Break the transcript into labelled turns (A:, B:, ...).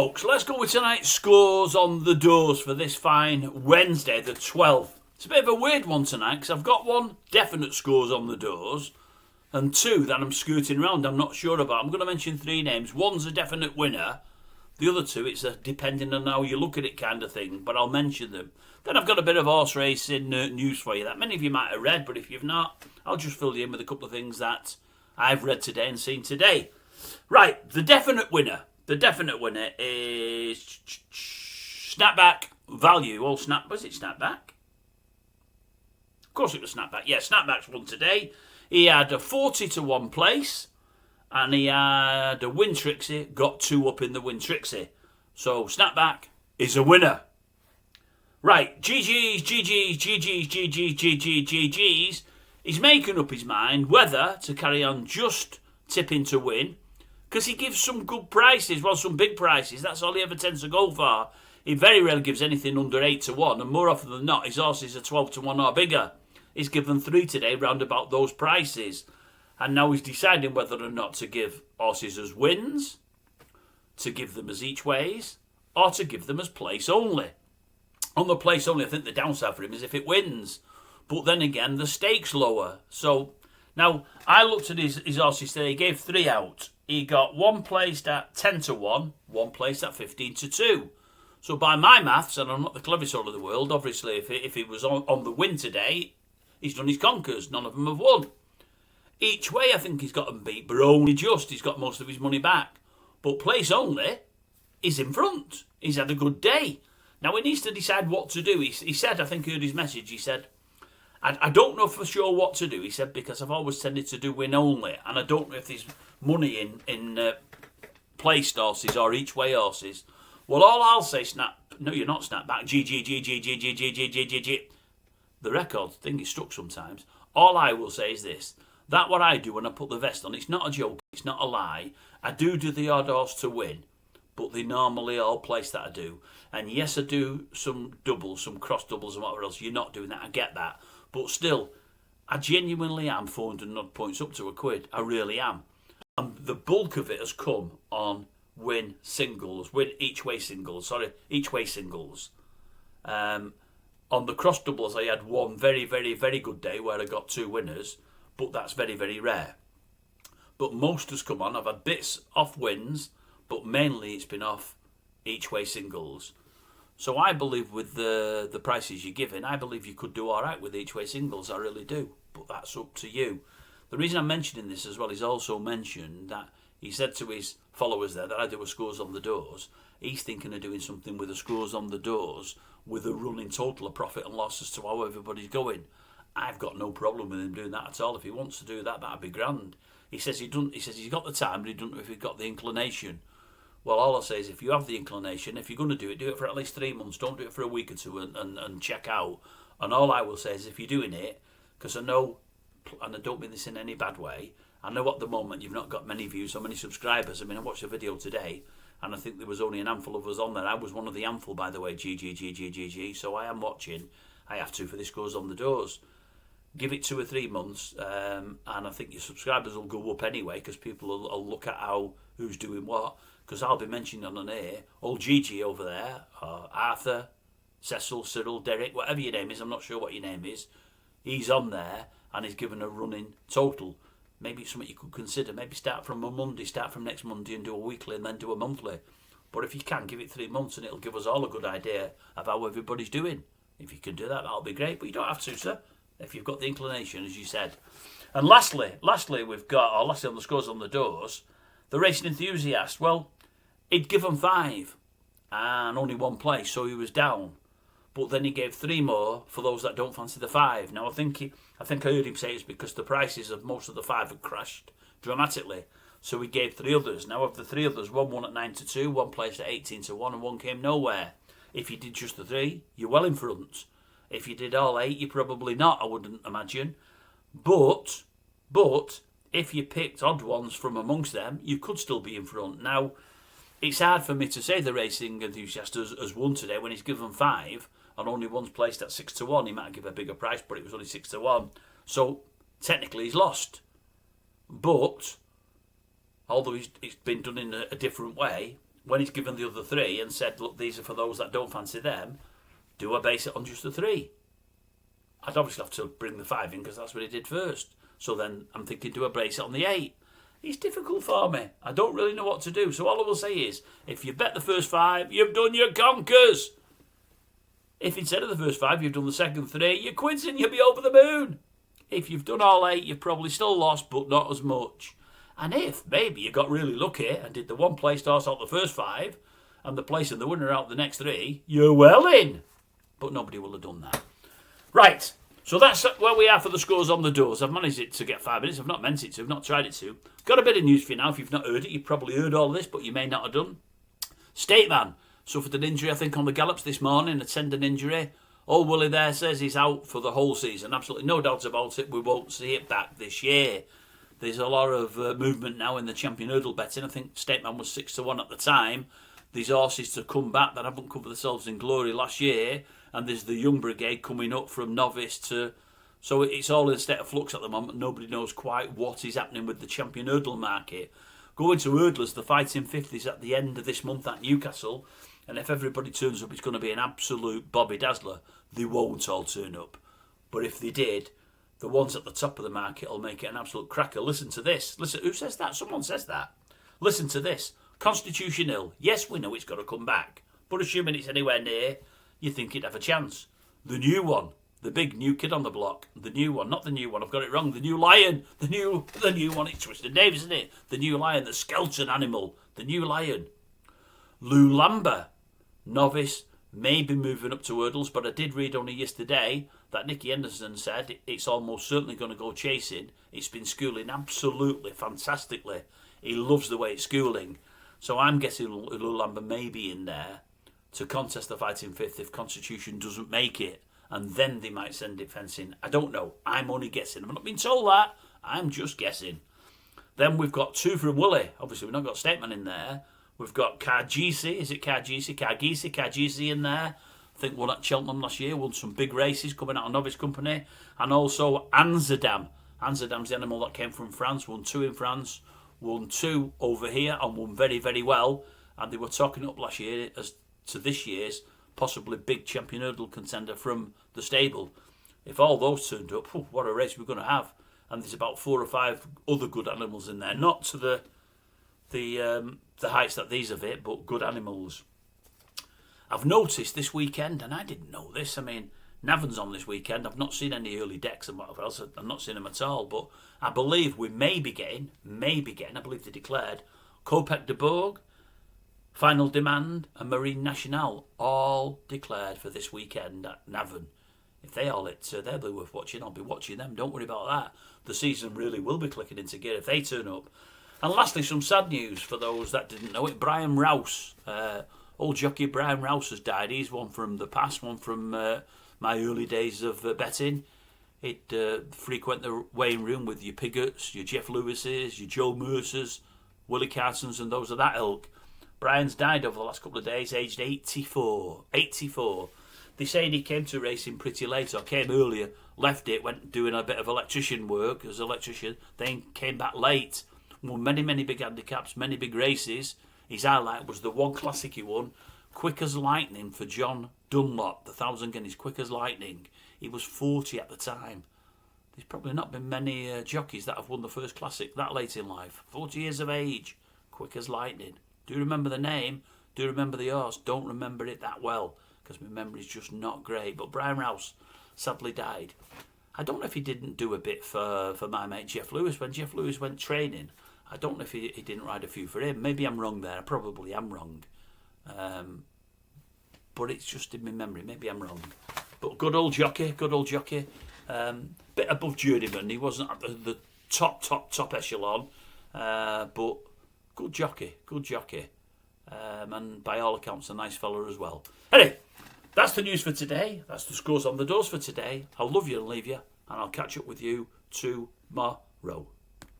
A: Folks, let's go with tonight's scores on the doors for this fine Wednesday, the 12th. It's a bit of a weird one tonight because I've got one definite scores on the doors and two that I'm scooting around I'm not sure about. I'm going to mention three names. One's a definite winner. The other two, it's a depending on how you look at it kind of thing, but I'll mention them. Then I've got a bit of horse racing news for you that many of you might have read, but if you've not, I'll just fill you in with a couple of things that I've read today and seen today. Right, the definite winner. The definite winner is Snapback Value. Was it Snapback? Of course it was Snapback. Yeah, Snapback's won today. He had a 40-1 place, and he had a Win Trixie, got 2 up in the Win Trixie. So Snapback is a winner. Right, GG's. He's making up his mind whether to carry on just tipping to win, because he gives some good prices, well, some big prices. That's all he ever tends to go for. He very rarely gives anything under 8-1, and more often than not, his horses are 12-1 or bigger. He's given 3 today, round about those prices. And now he's deciding whether or not to give horses as wins, to give them as each ways, or to give them as place only. On the place only, I think the downside for him is if it wins. But then again, the stakes lower. So, now, I looked at his horses today. He gave 3 out. He got 1 placed at 10-1, 1 placed at 15-2. So by my maths, and I'm not the cleverest soul of the world, obviously if he was on the win today, he's done his conkers. None of them have won. Each way I think he's got them beat, but only just. He's got most of his money back. But place only, he's in front. He's had a good day. Now he needs to decide what to do. He said, I think I heard his message, he said, I don't know for sure what to do, he said, because I've always tended to do win only, and I don't know if there's money in placed horses or each way horses. Well, all I'll say, no, you're not Snapback, G. The record thing is stuck sometimes. All I will say is this, that what I do when I put the vest on, it's not a joke, it's not a lie. I do the odd horse to win, but they normally all place that I do. And yes, I do some doubles, some cross doubles and whatever else. You're not doing that, I get that. But still, I genuinely am 400 odd points up to £1. I really am. And the bulk of it has come on win each way singles. On the cross doubles, I had one very, very, very good day where I got 2 winners, but that's very, very rare. But most has come on. I've had bits off wins, but mainly it's been off each way singles. So I believe with the prices you're giving, I believe you could do all right with each way singles. I really do. But that's up to you. The reason I'm mentioning this as well is also mentioned that he said to his followers there that I do a scores on the doors. He's thinking of doing something with the scores on the doors with a running total of profit and loss as to how everybody's going. I've got no problem with him doing that at all. If he wants to do that, that'd be grand. He says he's got the time, but he doesn't know if he's got the inclination. Well, all I say is if you have the inclination, if you're going to do it for at least 3 months. Don't do it for a week or two and check out. And all I will say is if you're doing it, because I know, and I don't mean this in any bad way, I know at the moment you've not got many views or many subscribers. I mean, I watched a video today, and I think there was only an handful of us on there. I was one of the handful, by the way, G. So I am watching. I have to for this goes on the doors. Give it 2 or 3 months, and I think your subscribers will go up anyway because people will look at who's doing what. Because I'll be mentioning on air, old Gigi over there, Arthur, Cecil, Cyril, Derek, whatever your name is, I'm not sure what your name is, he's on there and he's given a running total. Maybe it's something you could consider. Maybe start from next Monday and do a weekly and then do a monthly. But if you can, give it 3 months and it'll give us all a good idea of how everybody's doing. If you can do that, that'll be great. But you don't have to, sir, if you've got the inclination, as you said. And lastly we've got, on the scores on the doors, the Racing Enthusiast. Well, he'd given 5 and only 1 place, so he was down. But then he gave 3 more for those that don't fancy the 5. Now I think I heard him say it's because the prices of most of the 5 had crashed dramatically. So he gave 3 others. Now of the 3 others, one won at 9-2, 1 placed at 18-1, and 1 came nowhere. If you did just the 3, you're well in front. If you did all 8, you're probably not, I wouldn't imagine. But if you picked odd ones from amongst them, you could still be in front. Now, it's hard for me to say the Racing Enthusiast has won today when he's given 5 and only one's placed at 6-1. He might give a bigger price, but it was only 6-1. So, technically, he's lost. But, although it's been done in a different way, when he's given the other 3 and said, look, these are for those that don't fancy them, do I base it on just the 3? I'd obviously have to bring the 5 in because that's what he did first. So then I'm thinking, do I base it on the 8? It's difficult for me. I don't really know what to do. So all I will say is, if you bet the first 5, you've done your conkers. If instead of the first 5, you've done the second 3, you're quitting, you'll be over the moon. If you've done all 8, you've probably still lost, but not as much. And if maybe you got really lucky and did the one placed horse out the first 5 and the place and the winner out the next 3, you're well in. But nobody will have done that. Right, so that's where we are for the scores on the doors. I've managed it to get 5 minutes. I've not meant it to. I've not tried it to. Got a bit of news for you now. If you've not heard it, you've probably heard all this, but you may not have done. Stateman suffered an injury, I think, on the gallops this morning, a tendon injury. Old Willie there says he's out for the whole season. Absolutely no doubt about it. We won't see it back this year. There's a lot of movement now in the champion hurdle betting. I think Stateman was 6-1 at the time. These horses to come back that haven't covered themselves in glory last year. And there's the young brigade coming up from novice to... So it's all in a state of flux at the moment. Nobody knows quite what is happening with the champion hurdle market. Going to hurdlers, the Fighting 50s at the end of this month at Newcastle. And if everybody turns up, it's going to be an absolute Bobby Dazzler. They won't all turn up. But if they did, the ones at the top of the market will make it an absolute cracker. Listen to this. Listen, who says that? Someone says that. Listen to this. Constitution Hill. Yes, we know it's got to come back. But assuming it's anywhere near, you think it'd have a chance. The new one. The big new kid on the block. The new one. Not the new one. I've got it wrong. The new lion. The new one. It's Twisted Dave, isn't it? The new lion. The skeleton animal. The new lion. Lou Lambert. Novice. May be moving up to hurdles, but I did read only yesterday that Nicky Henderson said it's almost certainly going to go chasing. It's been schooling absolutely fantastically. He loves the way it's schooling. So I'm guessing Lou Lambert may be in there to contest the Fighting Fifth if Constitution doesn't make it. And then they might send it fencing. I don't know. I'm only guessing. I've not been told that. I'm just guessing. Then we've got 2 from Willie. Obviously, we've not got Stateman in there. We've got Cargisi. Is it Cargisi? Cargisi in there. I think won at Cheltenham last year. Won some big races coming out of Novice Company. And also Amsterdam. Amsterdam's the animal that came from France. Won 2 in France. Won 2 over here. And won very, very well. And they were talking up last year as to this year's possibly big champion hurdle contender from the stable. If all those turned up, what a race we're going to have. And there's about 4 or 5 other good animals in there. Not to the heights that these have hit, but good animals. I've noticed this weekend, and I didn't know this, I mean, Navan's on this weekend. I've not seen any early decks and whatever else. I've not seen them at all, but I believe we may be getting, I believe they declared, Copec de Bourg, Final Demand and Marine Nationale all declared for this weekend at Navan. If they all hit, they'll be worth watching. I'll be watching them. Don't worry about that. The season really will be clicking into gear if they turn up. And lastly, some sad news for those that didn't know it. Brian Rouse, old jockey Brian Rouse has died. He's one from the past, one from my early days of betting. He'd frequent the weighing room with your Pigotts, your Jeff Lewises, your Joe Mercers, Willie Carsons and those of that ilk. Brian's died over the last couple of days, aged 84. 84. They say he came to racing pretty late, or came earlier, left it, went doing a bit of electrician work as an electrician, then came back late. Won many, many big handicaps, many big races. His highlight was the one classic he won, Quick as Lightning for John Dunlop, the 1,000 guineas, Quick as Lightning. He was 40 at the time. There's probably not been many jockeys that have won the first classic that late in life. 40 years of age, Quick as Lightning. Do remember the name, do remember the horse, don't remember it that well, because my memory's just not great. But Brian Rouse sadly died. I don't know if he didn't do a bit for my mate Jeff Lewis. When Jeff Lewis went training, I don't know if he didn't ride a few for him. Maybe I'm wrong there. I probably am wrong. But it's just in my memory. Maybe I'm wrong. But good old jockey. Bit above journeyman. He wasn't at the top echelon. But good jockey. And by all accounts, a nice fella as well. Anyway, that's the news for today. That's the scores on the doors for today. I'll love you and leave you. And I'll catch up with you tomorrow.